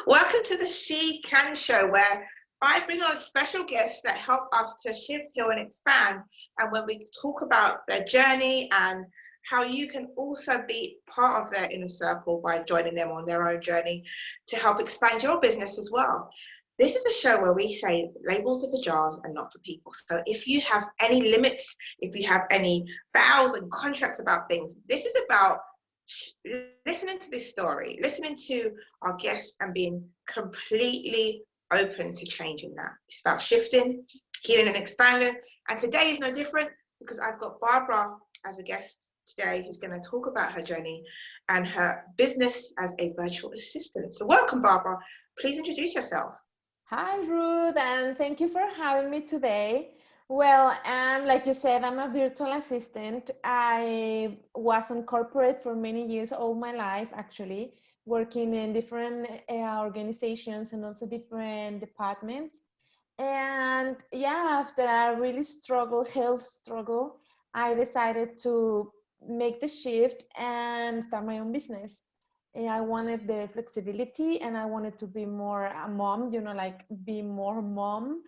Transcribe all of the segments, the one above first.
Welcome to the She Can Show, where I bring on special guests that help us to shift, heal, and expand. And when we talk about their journey and how you can also be part of their inner circle by joining them on their own journey to help expand your business as well. This is a show where we say labels are for jars and not for people. So if you have any limits, if you have any vows and contracts about things, this is about listening to this story, listening to our guests and being completely open to changing that. It's about shifting, healing and expanding. And today is no different because I've got Barbara as a guest today who's going to talk about her journey and her business as a virtual assistant. So welcome, Barbara. Please introduce yourself. Hi, Ruth, and thank you for having me today. Well, like you said, I'm a virtual assistant. I was in corporate for many years, all my life, actually, working in different organizations and also different departments. And yeah, after a really health struggle, I decided to make the shift and start my own business. I wanted the flexibility and I wanted to be more a mom, like be more mom.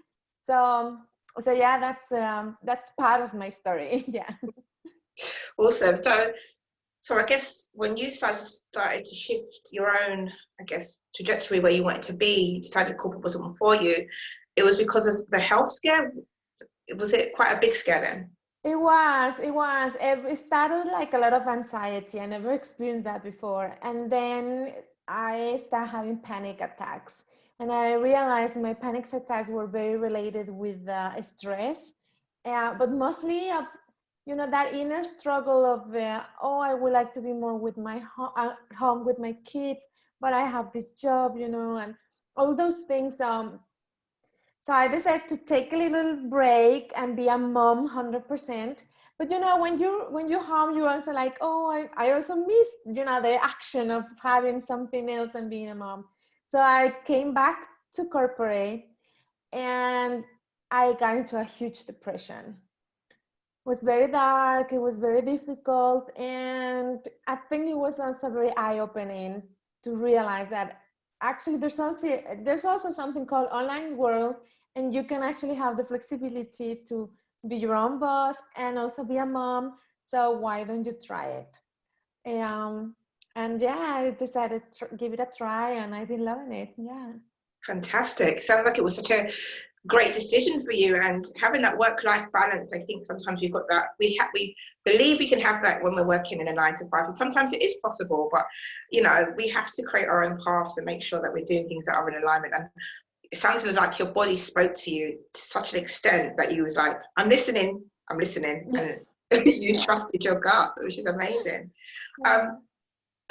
So yeah, that's part of my story. Yeah. Awesome. So I guess when you started to shift your own, I guess, trajectory where you wanted to be, you decided corporate wasn't for you. It was because of the health scare. Was it quite a big scare then? It was. It started like a lot of anxiety. I never experienced that before. And then I started having panic attacks. And I realized my panic attacks were very related with stress, but mostly of, that inner struggle of, I would like to be more with my home with my kids, but I have this job, and all those things. So I decided to take a little break and be a mom 100%. But when you're home, you're also like, I also miss, the action of having something else and being a mom. So I came back to corporate and I got into a huge depression. It was very dark, it was very difficult. And I think it was also very eye-opening to realize that actually there's also something called online world, and you can actually have the flexibility to be your own boss and also be a mom. So why don't you try it? And yeah, I decided to give it a try, and I've been loving it. Yeah. Fantastic. Sounds like it was such a great decision for you, and having that work-life balance. I think sometimes we've got that. We believe we can have that when we're working in a 9 to 5, and sometimes it is possible. But we have to create our own paths and make sure that we're doing things that are in alignment. And it sounds like your body spoke to you to such an extent that you was like, I'm listening, and you trusted your gut, which is amazing.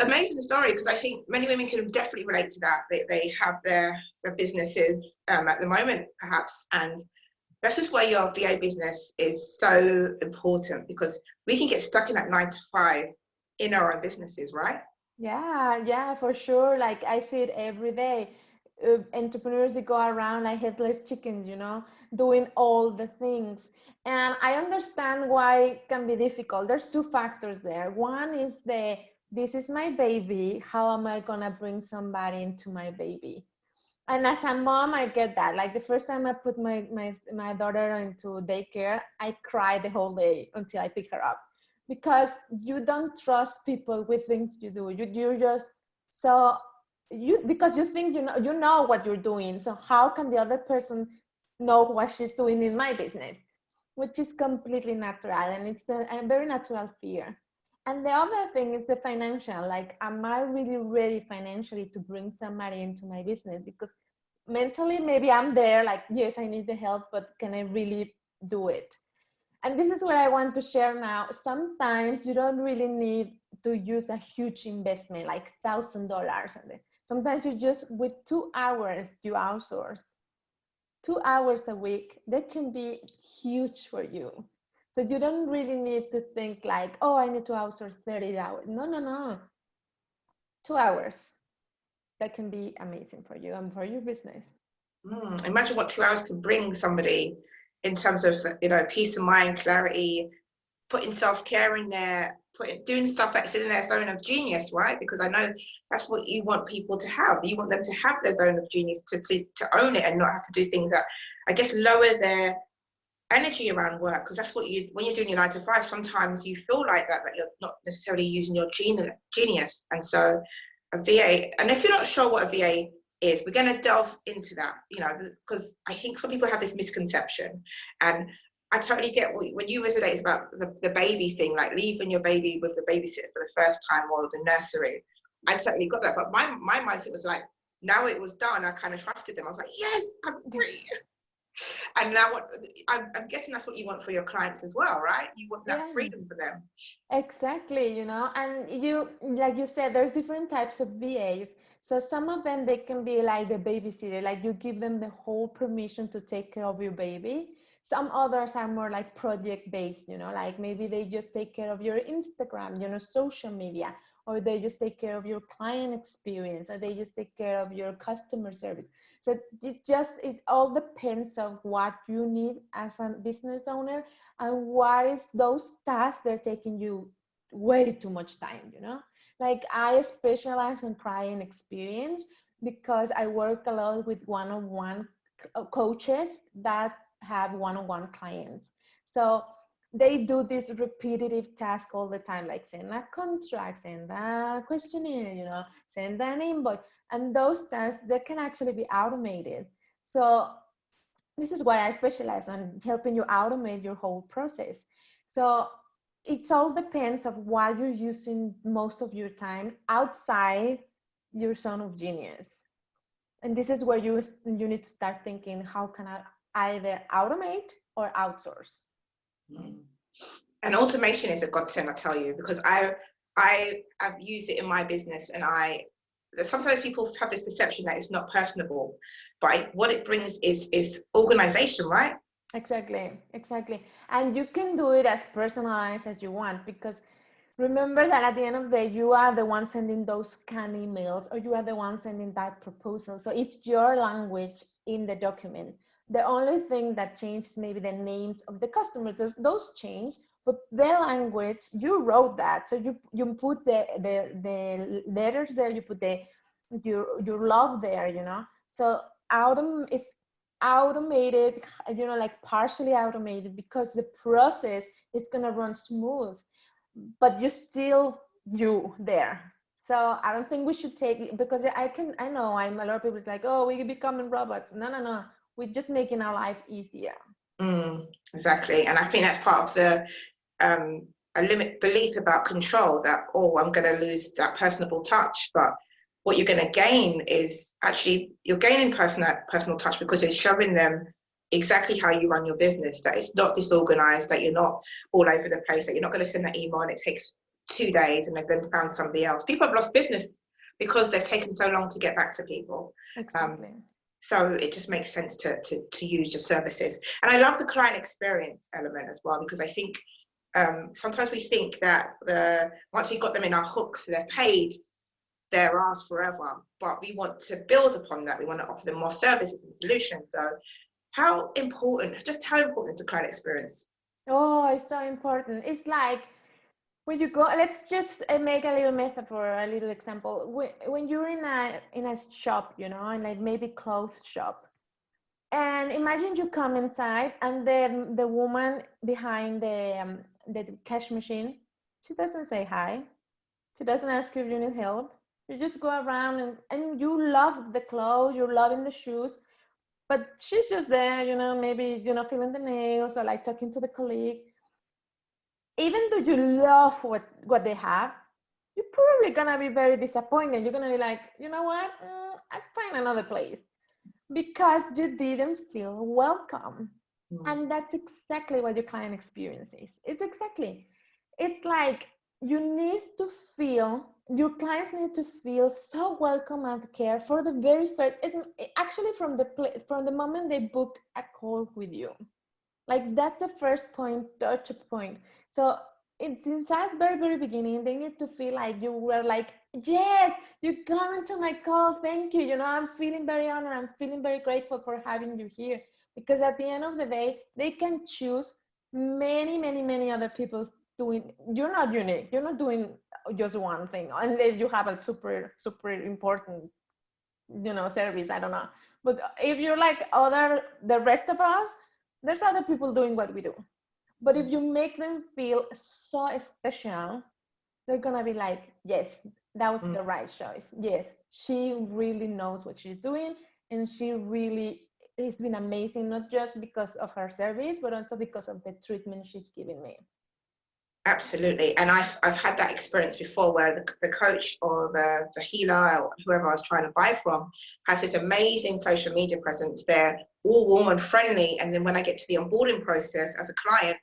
Amazing story, because I think many women can definitely relate to that. They have their businesses at the moment, perhaps, and this is where your VA business is so important, because we can get stuck in that 9 to 5 in our own businesses, right? Yeah, for sure. Like I see it every day. Entrepreneurs that go around like headless chickens, doing all the things. And I understand why it can be difficult. There's two factors there. One is this is my baby. How am I gonna bring somebody into my baby? And as a mom, I get that. Like the first time I put my daughter into daycare, I cried the whole day until I pick her up, because you don't trust people with things you do. You're just so because you think you know what you're doing. So how can the other person know what she's doing in my business? Which is completely natural, and it's a very natural fear. And the other thing is the financial. Like, am I really ready financially to bring somebody into my business? Because mentally, maybe I'm there, like, yes, I need the help, but can I really do it? And this is what I want to share now. Sometimes you don't really need to use a huge investment, like $1,000. Sometimes you just, with 2 hours, you outsource. 2 hours a week, that can be huge for you. So you don't really need to think like, I need to outsource 30 hours. No. 2 hours. That can be amazing for you and for your business. Imagine what 2 hours could bring somebody in terms of, peace of mind, clarity, putting self-care in there, doing stuff that's in their zone of genius, right? Because I know that's what you want people to have. You want them to have their zone of genius, to own it and not have to do things that, I guess, lower their energy around work. Because that's what when you're doing your 9 to 5, sometimes you feel like that you're not necessarily using your genius. And so a VA, and if you're not sure what a VA is, we're going to delve into that, because I think some people have this misconception, and I totally get when you resonate about the baby thing, like leaving your baby with the babysitter for the first time or the nursery. I totally got that. But my mindset was like, now it was done, I kind of trusted them. I was like, yes, I'm free. And now I'm guessing that's what you want for your clients as well, right? You want that freedom for them. Exactly, and you, like you said, there's different types of VAs. So some of them, they can be like the babysitter, like you give them the whole permission to take care of your baby. Some others are more like project based, like maybe they just take care of your Instagram, social media, or they just take care of your client experience, or they just take care of your customer service. So it all depends on what you need as a business owner, and why is those tasks, they're taking you way too much time, Like I specialize in client experience because I work a lot with one-on-one coaches that have one-on-one clients. So they do this repetitive task all the time, like send a contract, send a questionnaire, send an invoice. And those tasks, they can actually be automated. So this is why I specialize on helping you automate your whole process. So it all depends of why you're using most of your time outside your zone of genius. And this is where you need to start thinking, how can I either automate or outsource? And automation is a godsend, I tell you, because I've used it in my business, and sometimes people have this perception that it's not personable, but what it brings is organization, right? Exactly. And you can do it as personalized as you want, because remember that at the end of the day, you are the one sending those canned emails, or you are the one sending that proposal. So it's your language in the document. The only thing that changes maybe the names of the customers. Those change, but their language, you wrote that. So you put the letters there, you put your love there, So it's automated, like partially automated, because the process is gonna run smooth, but you still you there. So I don't think we should take, because I know a lot of people is like, oh, we're becoming robots. No. We're just making our life easier. Exactly. And I think that's part of the a limit belief about control, that, oh, I'm going to lose that personable touch. But what you're going to gain is actually, you're gaining personal touch, because you're showing them exactly how you run your business, that it's not disorganized, that you're not all over the place, that you're not going to send that email and it takes 2 days and they've then found somebody else. People have lost business because they've taken so long to get back to people. Exactly. So it just makes sense to use your services. And I love the client experience element as well, because I think sometimes we think that once we got them in our hooks, they're paid, they're ours forever. But we want to build upon that. We want to offer them more services and solutions. So how important is the client experience? Oh, it's so important. It's like when you go, let's just make a little metaphor, a little example. When you're in a shop, and like maybe clothes shop, and imagine you come inside, and then the woman behind the cash machine, she doesn't say hi, she doesn't ask you if you need help. You just go around and you love the clothes, you're loving the shoes, but she's just there, maybe filling the nails or like talking to the colleague. Even though you love what they have, you're probably gonna be very disappointed. You're gonna be like, you know what, I'll find another place, because you didn't feel welcome. And that's exactly what your client experience is. It's like you need to feel, your clients need to feel so welcome and cared for the very first, it's actually from the moment they book a call with you. Like that's the first touch point. So since that very, very beginning, they need to feel like you were like, yes, you come into my call. Thank you. I'm feeling very honored. I'm feeling very grateful for having you here. Because at the end of the day, they can choose many, many, many other people doing, you're not unique. You're not doing just one thing unless you have a super, super important, service. I don't know. But if you're like the rest of us, there's other people doing what we do. But if you make them feel so special, they're gonna be like, yes, that was the right choice. Yes, she really knows what she's doing, and she really has been amazing, not just because of her service, but also because of the treatment she's giving me. Absolutely. And I've had that experience before where the coach or the healer or whoever I was trying to buy from has this amazing social media presence. They're all warm and friendly. And then when I get to the onboarding process as a client,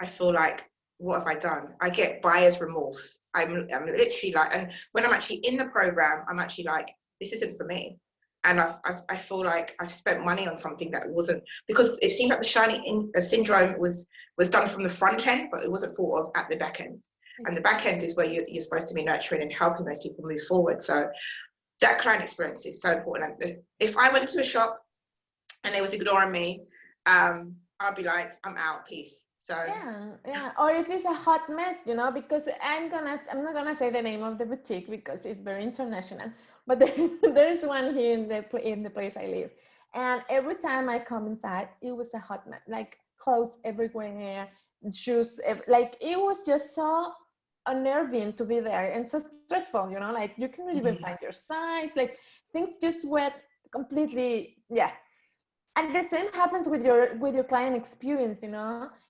I feel like, what have I done? I get buyer's remorse. I'm literally like, and when I'm actually in the program, I'm actually like, this isn't for me. And I feel like I've spent money on something that wasn't, because it seemed like the shiny syndrome was done from the front end, but it wasn't thought of at the back end. And the back end is where you're supposed to be nurturing and helping those people move forward. So that client experience is so important. And if I went to a shop and they was ignoring me, I'd be like, I'm out, peace. So yeah. Or if it's a hot mess, because I'm not gonna say the name of the boutique because it's very international, but there's one here in the place I live, and every time I come inside, it was a hot mess, like clothes everywhere, shoes, like it was just so unnerving to be there and so stressful, like you can't even find your size, like things just went completely, yeah. And the same happens with your client experience.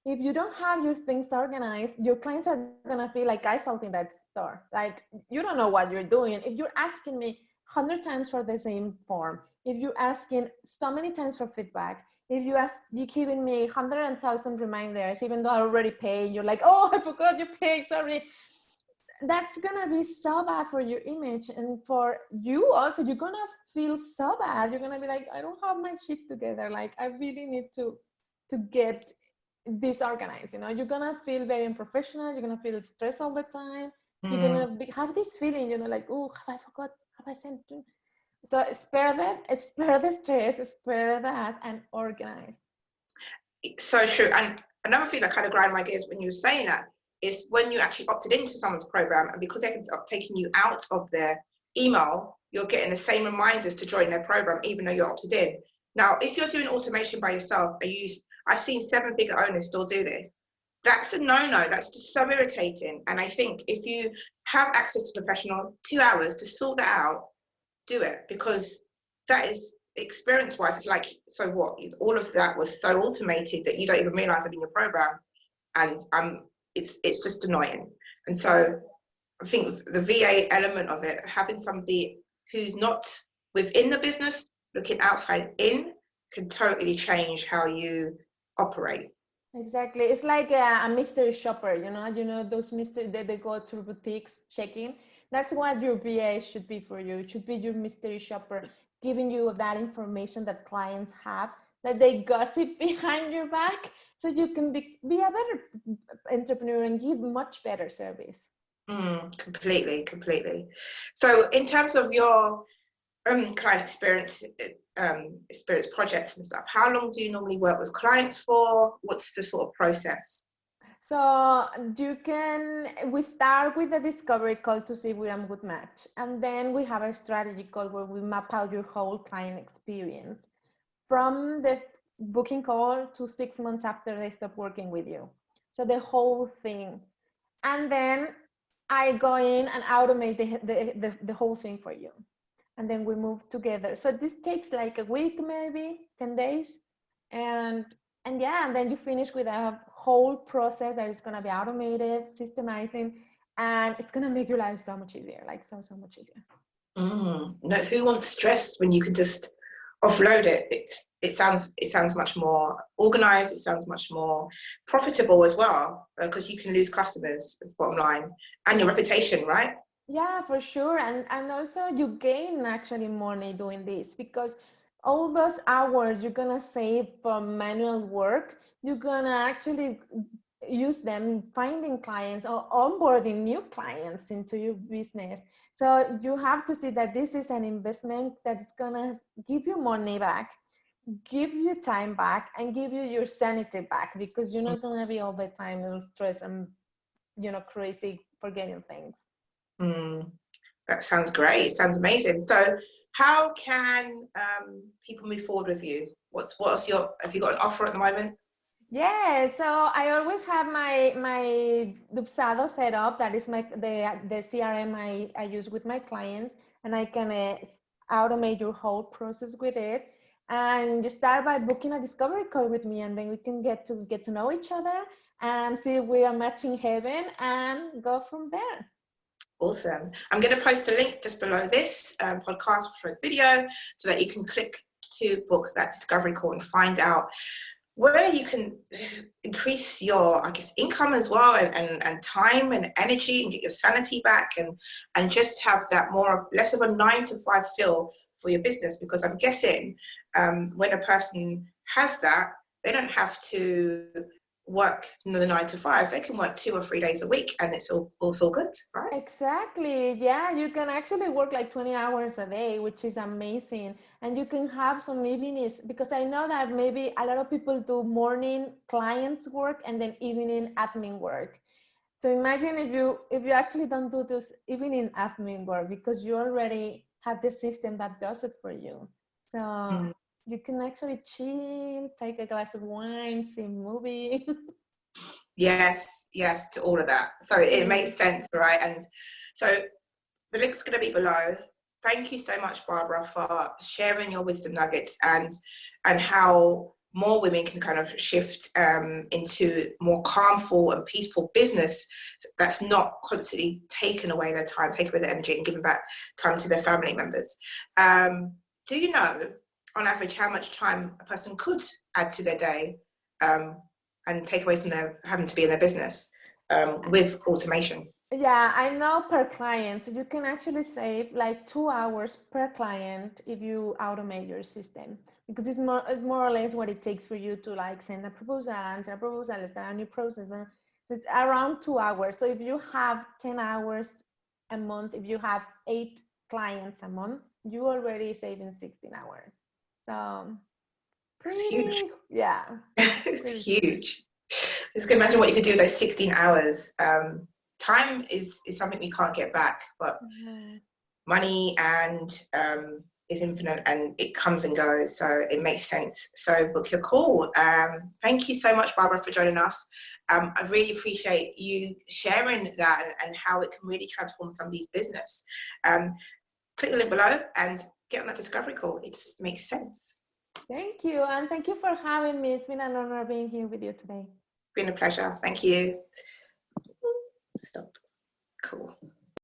If you don't have your things organized, your clients are gonna feel like I felt in that store, like you don't know what you're doing. If you're asking me 100 times for the same form, if you're asking so many times for feedback, if you're giving me 100,000 reminders even though I already paid, you're like, oh, I forgot you paid, sorry. That's gonna be so bad for your image, and for you also, you're gonna feel so bad. You're gonna be like, I don't have my shit together, like I really need to get this organized. You're gonna feel very unprofessional, you're gonna feel stressed all the time, you're gonna have this feeling, like, oh, have I forgot, have I sent you? So spare the stress, spare that, and organize. so true. And another thing that kind of grind my gears when you were saying that is when you actually opted into someone's program, and because they're taking you out of their email, you're getting the same reminders to join their program, even though you're opted in. Now, if you're doing automation by yourself, I've seen 7-figure owners still do this. That's a no-no. That's just so irritating. And I think if you have access to a professional, 2 hours to sort that out, do it, because that is experience-wise, it's like, so what? All of that was so automated that you don't even realize it in your program, and it's just annoying. And so I think the VA element of it, having somebody who's not within the business, looking outside in, can totally change how you operate. Exactly. It's like a mystery shopper, those mystery that they go to boutiques checking. That's what your VA should be for you. It should be your mystery shopper, giving you that information that clients have, that they gossip behind your back, so you can be a better entrepreneur and give much better service. Completely. So in terms of your client experience projects and stuff, how long do you normally work with clients for? What's the sort of process? So we start with a discovery call to see if we're a good match. And then we have a strategy call where we map out your whole client experience from the booking call to 6 months after they stop working with you. So the whole thing. And then I go in and automate the whole thing for you. And then we move together. So this takes like a week, maybe 10 days. And yeah, and then you finish with a whole process that is going to be automated, systemizing, and it's going to make your life so much easier, like so much easier. No, who wants stress when you can just offload it? It sounds much more organized. It sounds much more profitable as well, because you can lose customers, that's bottom line, and your reputation, right? Yeah, for sure. And also you gain actually money doing this, because all those hours you're gonna save from manual work, you're gonna actually use them finding clients or onboarding new clients into your business. So you have to see that this is an investment that's gonna give you money back, give you time back, and give you your sanity back, because you're not gonna be all the time stressed and crazy forgetting things. That sounds great. Sounds amazing. So how can people move forward with you? Have you got an offer at the moment? Yeah, so I always have my Dubsado set up. That is the CRM I use with my clients, and I can automate your whole process with it. And you start by booking a discovery call with me, and then we can get to know each other and see if we are matching heaven and go from there. Awesome. I'm going to post a link just below this podcast or video so that you can click to book that discovery call and find out where you can increase your, I guess, income as well, and time and energy, and get your sanity back, and just have that less of a 9-to-5 feel for your business. Because I'm guessing when a person has that, they don't have to work the 9-to-5. They can work 2 or 3 days a week, and it's all good, right? Exactly. Yeah, you can actually work like 20 hours a day, which is amazing. And you can have some evenings, because I know that maybe a lot of people do morning clients work and then evening admin work. So imagine if you actually don't do this evening admin work, because you already have the system that does it for you. So you can actually chill, take a glass of wine, see a movie. Yes, to all of that. So it makes sense, right? And so the link's going to be below. Thank you so much, Barbara, for sharing your wisdom nuggets and how more women can kind of shift into more calmful and peaceful business that's not constantly taking away their time, taking away their energy, and giving back time to their family members. Do you know, on average, how much time a person could add to their day and take away from their having to be in their business with automation? Yeah, I know per client. So you can actually save like 2 hours per client if you automate your system, because it's more or less what it takes for you to like send a proposal, answer a proposal, start a new process. So it's around 2 hours. So if you have 10 hours a month, if you have 8 clients a month, you already saving 16 hours. So That's huge. Yeah. It's huge. Just imagine what you could do with those 16 hours. Time is something we can't get back, but money and is infinite, and it comes and goes, so it makes sense. So book your call. Thank you so much, Barbara, for joining us. I really appreciate you sharing that and how it can really transform somebody's business. Click the link below and get on that discovery call. It just makes sense. Thank you, and thank you for having me. It's been an honor being here with you today. It's been a pleasure. Thank you. Stop. Cool.